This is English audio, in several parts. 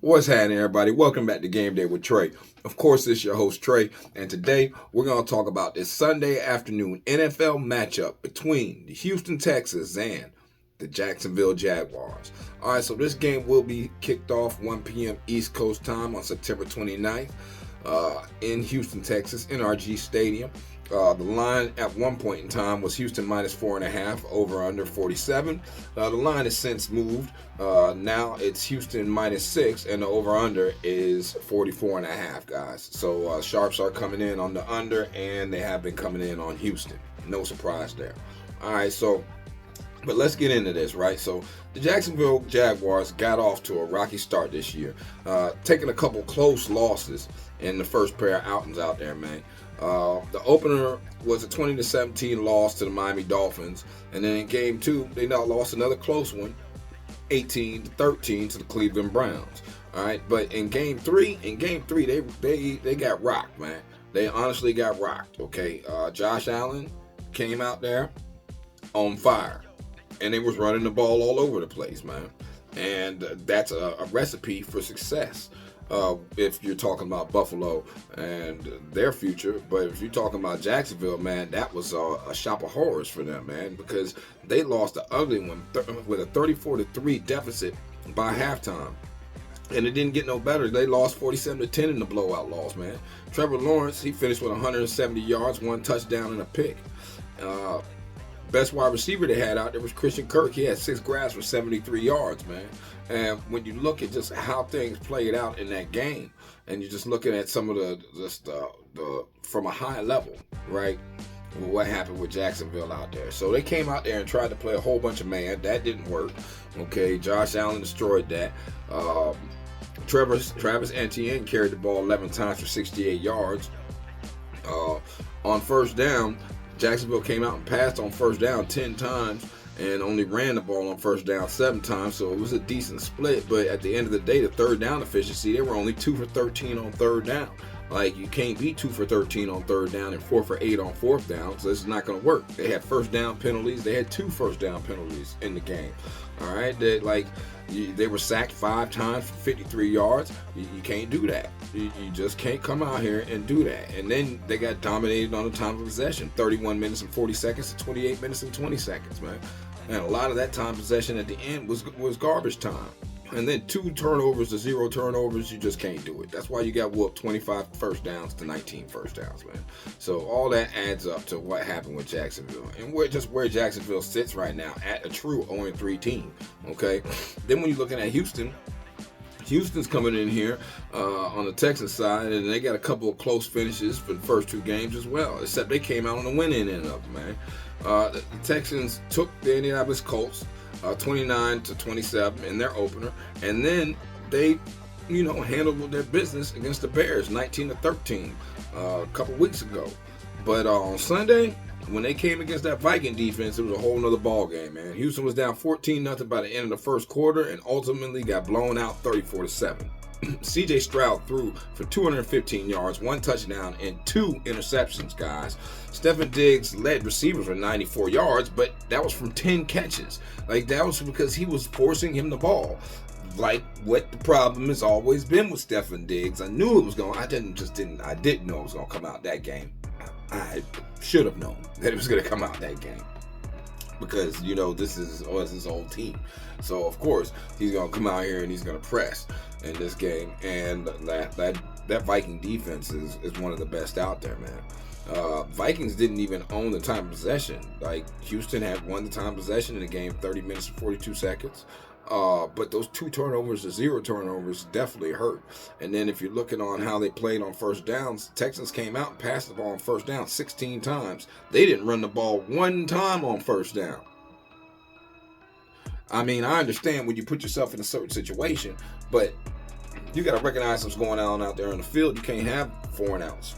What's happening, everybody? Welcome back to Game Day with Trey. Of course, this is your host, Trey, and today we're going to talk about this Sunday afternoon NFL matchup between the Houston Texans and the Jacksonville Jaguars. All right, so this game will be kicked off 1 p.m. East Coast time on September 29th in Houston, Texas, NRG Stadium. The line at one point in time was Houston minus 4.5, over under 47. The line has since moved. Now it's Houston minus 6, and the over under is 44.5, guys. So sharps are coming in on the under, and they have been coming in on Houston. No surprise there. All right, but let's get into this, right? So the Jacksonville Jaguars got off to a rocky start this year, taking a couple close losses in the first pair of outings out there, man. The opener was a 20-17 loss to the Miami Dolphins, and then in game 2 they now lost another close one, 18-13 to the Cleveland Browns. All right, but in game 3 they got rocked, man. They honestly got rocked. Okay, Josh Allen came out there on fire, and they was running the ball all over the place, man. And that's a recipe for success. If you're talking about Buffalo and their future, but if you're talking about Jacksonville, man, that was a shop of horrors for them, man, because they lost the ugly one with a 34-3 deficit by halftime, and it didn't get no better. They lost 47-10 in the blowout loss, man. Trevor Lawrence, he finished with 170 yards, 1 touchdown and a pick. Best wide receiver they had out there was Christian Kirk. He had 6 grabs for 73 yards, man. And when you look at just how things played out in that game, and you're just looking at some of the from a high level, right, what happened with Jacksonville out there. So they came out there and tried to play a whole bunch of man. That didn't work. Okay, Josh Allen destroyed that. Travis Etienne carried the ball 11 times for 68 yards. On first down, Jacksonville came out and passed on first down 10 times and only ran the ball on first down 7 times, so it was a decent split. But at the end of the day, the third down efficiency, they were only 2 for 13 on third down. Like, you can't be 2 for 13 on third down and 4 for 8 on fourth down, so this is not going to work. They had first down penalties. They had 2 first down penalties in the game. All right, they were sacked 5 times for 53 yards. You can't do that. You just can't come out here and do that. And then they got dominated on the time of possession, 31 minutes and 40 seconds to 28 minutes and 20 seconds, man. And a lot of that time possession at the end was garbage time. And then 2 turnovers to 0 turnovers, you just can't do it. That's why you got whooped 25 first downs to 19 first downs, man. So all that adds up to what happened with Jacksonville. And where Jacksonville sits right now, at a true 0-3 team, okay? Then when you're looking at Houston's coming in here on the Texans side, and they got a couple of close finishes for the first 2 games as well, except they came out on the winning end of it, man. The Texans took the Indianapolis Colts 29-27 in their opener, and then they, handled their business against the Bears 19-13 a couple weeks ago. But on Sunday, when they came against that Viking defense, it was a whole nother ball game, man. Houston was down 14-0 by the end of the first quarter and ultimately got blown out 34-7. C.J. Stroud threw for 215 yards, 1 touchdown, and 2 interceptions, guys. Stephen Diggs led receivers for 94 yards, but that was from 10 catches. Like, that was because he was forcing him the ball. Like what the problem has always been with Stephen Diggs. I knew it was going. I didn't know it was going to come out that game. I should have known that it was going to come out that game, because this is his old team. So of course he's going to come out here and he's going to press in this game, and that Viking defense is one of the best out there, man. Vikings didn't even own the time of possession. Like, Houston had won the time of possession in the game, 30 minutes and 42 seconds. But those 2 turnovers to 0 turnovers definitely hurt. And then if you're looking on how they played on first downs, Texans came out and passed the ball on first down 16 times. They didn't run the ball 1 time on first down. I mean, I understand when you put yourself in a certain situation, but you got to recognize what's going on out there on the field. You can't have 4 and outs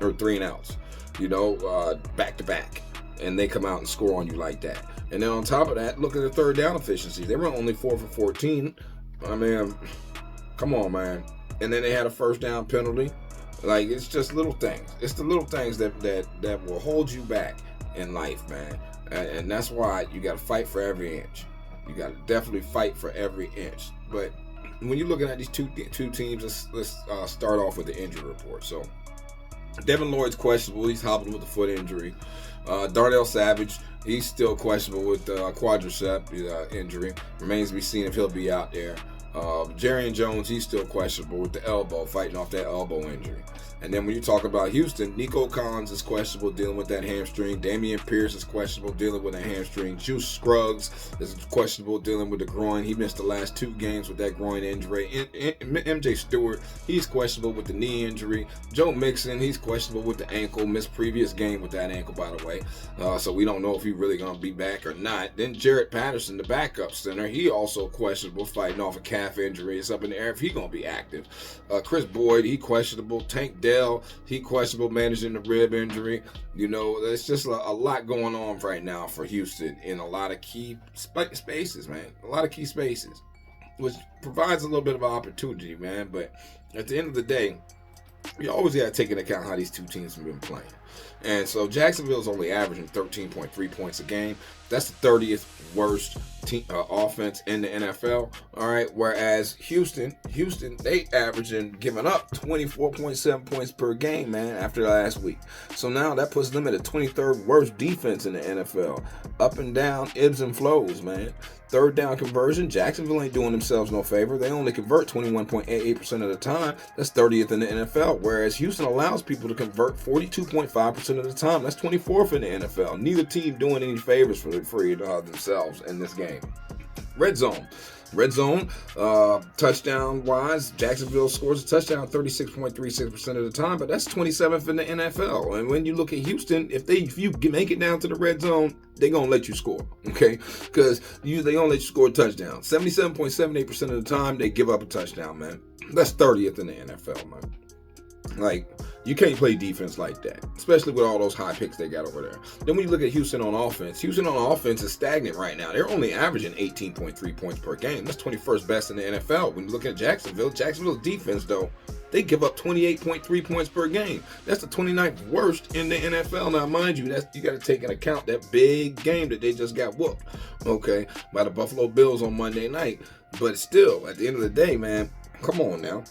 or 3 and outs, back to back, and they come out and score on you like that. And then on top of that, look at the third down efficiency. They were only 4 for 14. I mean, come on, man. And then they had a first down penalty. Like, it's just little things. It's the little things that will hold you back in life, man. And that's why you got to fight for every inch. You got to definitely fight for every inch. But when you're looking at these two teams, let's start off with the injury report. So Devin Lloyd's questionable. He's hobbling with a foot injury. Darnell Savage, he's still questionable with quadricep injury. Remains to be seen if he'll be out there. Jarian Jones, he's still questionable with the elbow, fighting off that elbow injury. And then when you talk about Houston, Nico Collins is questionable, dealing with that hamstring. Damian Pierce is questionable, dealing with a hamstring. Juice Scruggs is questionable, dealing with the groin. He missed the last 2 games with that groin injury. MJ Stewart, he's questionable with the knee injury. Joe Mixon, he's questionable with the ankle. Missed previous game with that ankle, by the way. So we don't know if he's really going to be back or not. Then Jarrett Patterson, the backup center, he also questionable, fighting off a calf injury. It's up in the air if he's going to be active. Chris Boyd, he questionable. Tank Dell, he questionable, managing the rib injury. You know, there's just a lot going on right now for Houston in a lot of key spaces, man. A lot of key spaces, which provides a little bit of an opportunity, man. But at the end of the day, you always got to take into account how these two teams have been playing. And so Jacksonville's only averaging 13.3 points a game. That's the 30th worst offense in the NFL. All right. Whereas Houston, they averaging giving up 24.7 points per game, man, after last week. So now that puts them at the 23rd worst defense in the NFL. Up and down, ebbs and flows, man. Third down conversion, Jacksonville ain't doing themselves no favor. They only convert 21.88% of the time. That's 30th in the NFL. Whereas Houston allows people to convert 42.5% of the time. That's 24th in the NFL. Neither team doing any favors for themselves in this game. Red zone, touchdown-wise, Jacksonville scores a touchdown 36.36% of the time, but that's 27th in the NFL. And when you look at Houston, if you make it down to the red zone, they're going to let you score, okay? Because they don't let you score a touchdown. 77.78% of the time, they give up a touchdown, man. That's 30th in the NFL, man. Like, you can't play defense like that, especially with all those high picks they got over there. Then when you look at Houston on offense is stagnant right now. They're only averaging 18.3 points per game. That's 21st best in the NFL. When you look at Jacksonville's defense, though, they give up 28.3 points per game. That's the 29th worst in the NFL. Now, mind you, you got to take into account that big game that they just got whooped, okay, by the Buffalo Bills on Monday night. But still, at the end of the day, man, come on now.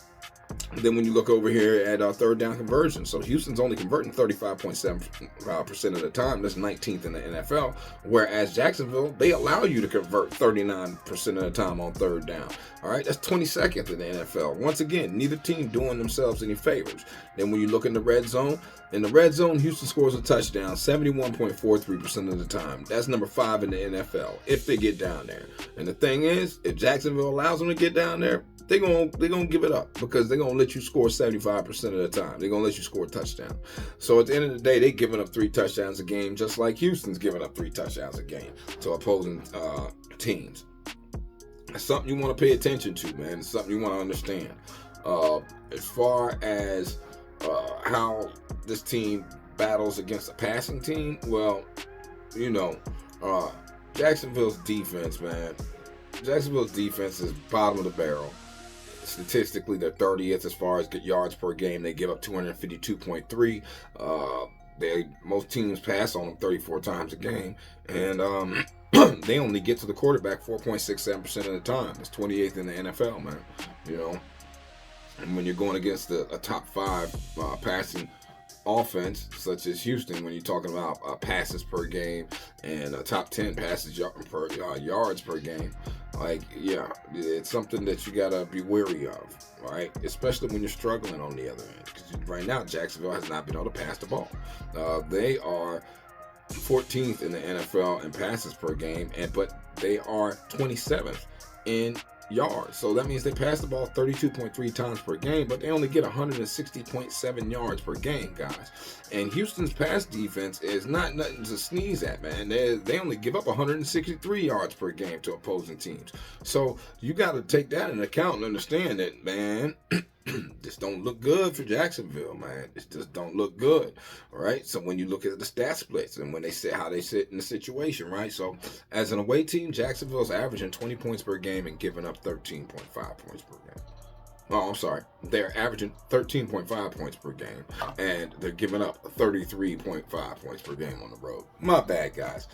Then when you look over here at third down conversion, so Houston's only converting 35.7% of the time. That's 19th in the NFL. Whereas Jacksonville, they allow you to convert 39% of the time on third down. All right, that's 22nd in the NFL. Once again, neither team doing themselves any favors. Then when you look in the red zone, Houston scores a touchdown 71.43% of the time. That's number 5 in the NFL if they get down there. And the thing is, if Jacksonville allows them to get down there, they're gonna give it up because they're gonna let you score 75% of the time. They're gonna let you score a touchdown. So at the end of the day, they're giving up 3 touchdowns a game, just like Houston's giving up 3 touchdowns a game to opposing teams. It's something you want to pay attention to, man. It's something you want to understand. As far as how this team battles against a passing team, well, you know, Jacksonville's defense, man. Jacksonville's defense is bottom of the barrel. Statistically, they're 30th as far as yards per game. They give up 252.3. Most teams pass on them 34 times a game, and they only get to the quarterback 4.67% of the time. That's 28th in the NFL, man. You know, and when you're going against a top 5 passing offense such as Houston, when you're talking about passes per game and a top 10 passes yards per game, like, yeah, it's something that you gotta be wary of, right? Especially when you're struggling on the other end, because right now Jacksonville has not been able to pass the ball. They are 14th in the NFL in passes per game, but they are 27th in yards. So that means they pass the ball 32.3 times per game, but they only get 160.7 yards per game, guys. And Houston's pass defense is not nothing to sneeze at, man. They only give up 163 yards per game to opposing teams. So you got to take that into account and understand that, man, this don't look good for Jacksonville, man. It just don't look good, all right? So when you look at the stat splits and when they say how they sit in the situation, right? So as an away team, Jacksonville's averaging 20 points per game and giving up 13.5 points per game. Oh, I'm sorry. They're averaging 13.5 points per game, and they're giving up 33.5 points per game on the road. My bad, guys.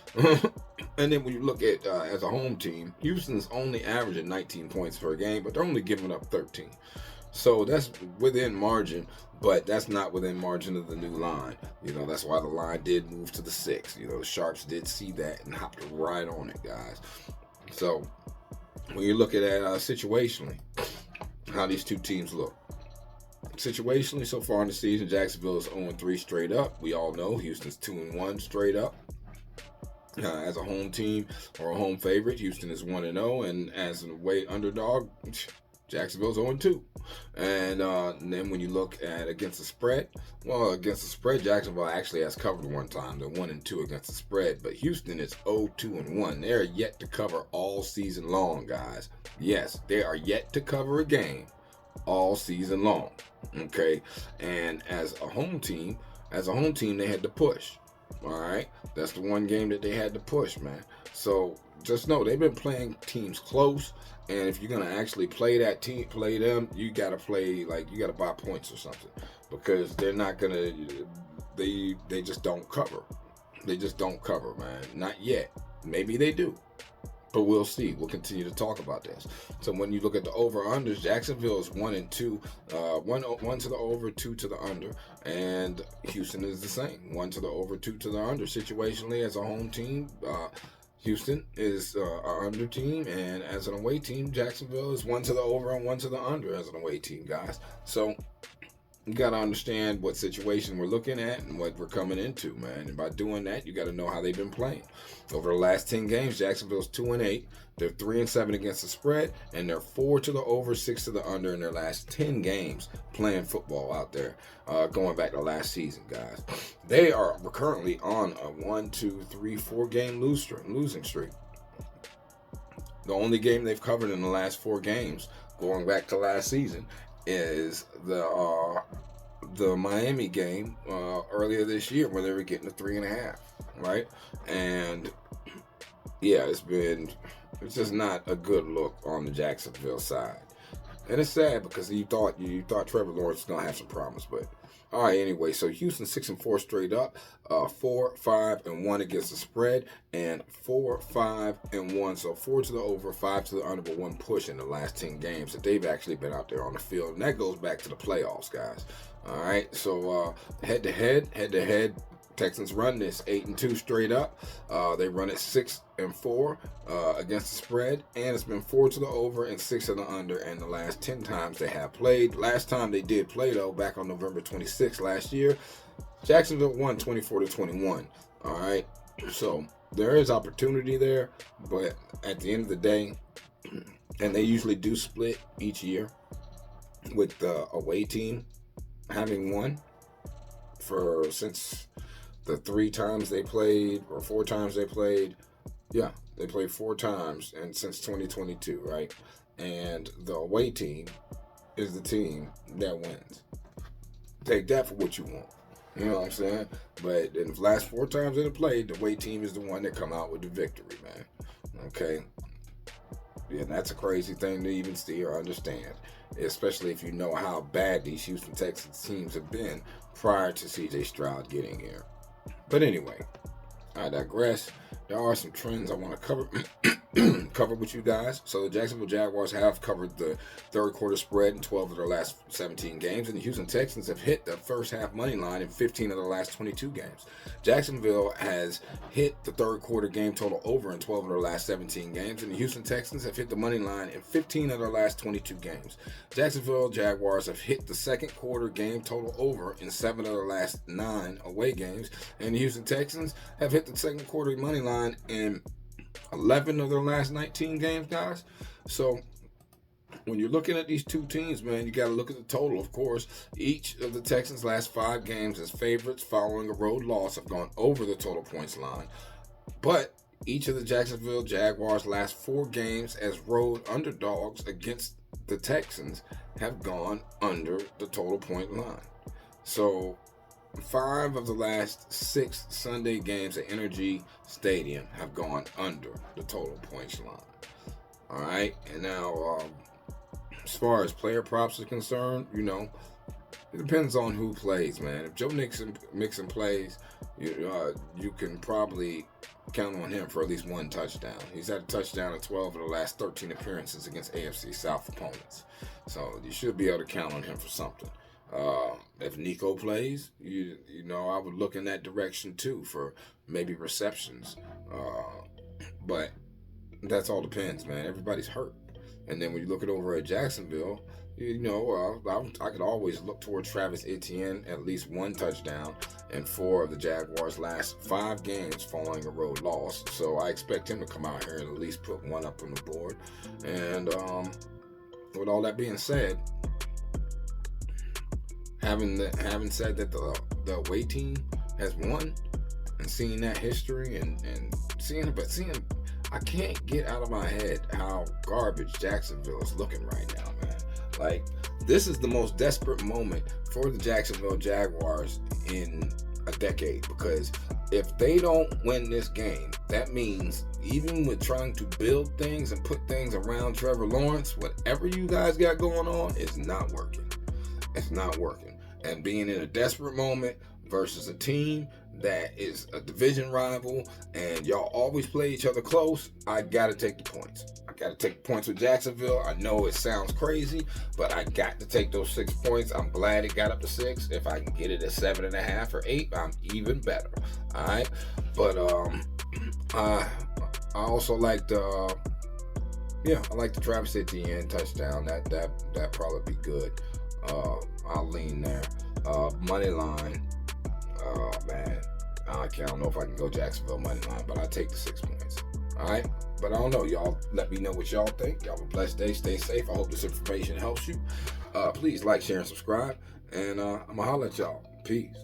And then when you look at as a home team, Houston's only averaging 19 points per game, but they're only giving up 13. So that's within margin, but that's not within margin of the new line. That's why the line did move to the 6. The Sharps did see that and hopped right on it, guys. So when you look at it situationally, how these two teams look. Situationally, so far in the season, Jacksonville is 0-3 straight up. We all know Houston's 2-1 straight up. As a home team or a home favorite, Houston is 1-0, and as an away underdog, Jacksonville's 0-2. And then when you look at against the spread, against the spread, Jacksonville actually has covered one time. They're 1-2 against the spread, but Houston is 0-2-1. They're yet to cover all season long, guys. Yes, they are yet to cover a game all season long. Okay, and as a home team, they had to push. All right, that's the one game that they had to push, man. So just know they've been playing teams close, and if you're gonna actually play that team, play them, you gotta buy points or something, because they're not gonna. They just don't cover. They just don't cover, man. Not yet. Maybe they do. But we'll see. We'll continue to talk about this. So when you look at the over-unders, Jacksonville is 1-2. One to the over, 2 to the under. And Houston is the same. 1 to the over, 2 to the under. Situationally, as a home team, Houston is an under team. And as an away team, Jacksonville is 1 to the over and 1 to the under as an away team, guys. So you got to understand what situation we're looking at and what we're coming into, man. And by doing that, you got to know how they've been playing. Over the last 10 games, Jacksonville's 2-8. They're 3-7 against the spread, and they're 4 to the over, 6 to the under in their last 10 games playing football out there, going back to last season, guys. They are currently on a 4-game losing streak. The only game they've covered in the last 4 games, going back to last season, is the Miami game earlier this year, where they were getting a 3.5, right? And yeah, it's just not a good look on the Jacksonville side, and it's sad because you thought Trevor Lawrence was gonna have some problems, but all right, anyway. So Houston 6-4 straight up, 4-5-1 against the spread, and 4-5-1. So 4 to the over, 5 to the under, but 1 push in the last 10 games that they've actually been out there on the field, and that goes back to the playoffs, guys. All right, so head to head, Texans run this 8-2 straight up. They run it 6-4 against the spread, and it's been 4 to the over and 6 to the under. And the last 10 times they have played. Last time they did play, though, back on November 26th last year, Jacksonville won 24-21. All right, so there is opportunity there, but at the end of the day, and they usually do split each year with the away team having won since the 3 times they played, or 4 times they played. Yeah, they played 4 times, and since 2022, right? And the away team is the team that wins. Take that for what you want. You know what I'm saying? But in the last 4 times they played, the away team is the one that come out with the victory, man. Okay? Yeah, that's a crazy thing to even see or understand, especially if you know how bad these Houston Texans teams have been prior to C.J. Stroud getting here. But anyway, I digress. There are some trends I want to cover with you guys. So the Jacksonville Jaguars have covered the third quarter spread in 12 of their last 17 games, and the Houston Texans have hit the first half money line in 15 of their last 22 games. Jacksonville has hit the third quarter game total over in 12 of their last 17 games, and the Houston Texans have hit the money line in 15 of their last 22 games. Jacksonville Jaguars have hit the second quarter game total over in 7 of their last 9 away games, and the Houston Texans have hit the second quarter money line in 11 of their last 19 games, guys. So when you're looking at these two teams, man, you got to look at the total, of course. Each of the Texans' last 5 games as favorites following a road loss have gone over the total points line. But each of the Jacksonville Jaguars' last 4 games as road underdogs against the Texans have gone under the total point line. So 5 of the last 6 Sunday games at Energy Stadium have gone under the total points line. All right, and now As far as player props are concerned, it depends on who plays, man. If Joe Mixon plays, you can probably count on him for at least one touchdown. He's had a touchdown in 12 of the last 13 appearances against AFC South opponents. So you should be able to count on him for something. If Nico plays, I would look in that direction too for maybe receptions. But that's all depends, man. Everybody's hurt. And then when you look it over at Jacksonville, I could always look toward Travis Etienne, at least one touchdown in 4 of the Jaguars' last 5 games following a road loss. So I expect him to come out here and at least put one up on the board. And with all that being said, having said that the away team has won and seeing that history and seeing, I can't get out of my head how garbage Jacksonville is looking right now, man. Like, this is the most desperate moment for the Jacksonville Jaguars in a decade, because if they don't win this game, that means even with trying to build things and put things around Trevor Lawrence, whatever you guys got going on is not working. It's not working. And being in a desperate moment versus a team that is a division rival and y'all always play each other close, I gotta take the points. I gotta take the points with Jacksonville. I know it sounds crazy, but I got to take those 6 points. I'm glad it got up to 6. If I can get it at 7.5 or 8, I'm even better. All right, but I also like the Travis Etienne touchdown. That probably be good. I'll lean there. Money line. Oh, man. I don't know if I can go Jacksonville money line, but I'll take the 6 points. All right? But I don't know. Y'all let me know what y'all think. Y'all have a blessed day. Stay safe. I hope this information helps you. Please like, share, and subscribe. And I'm going to holler at y'all. Peace.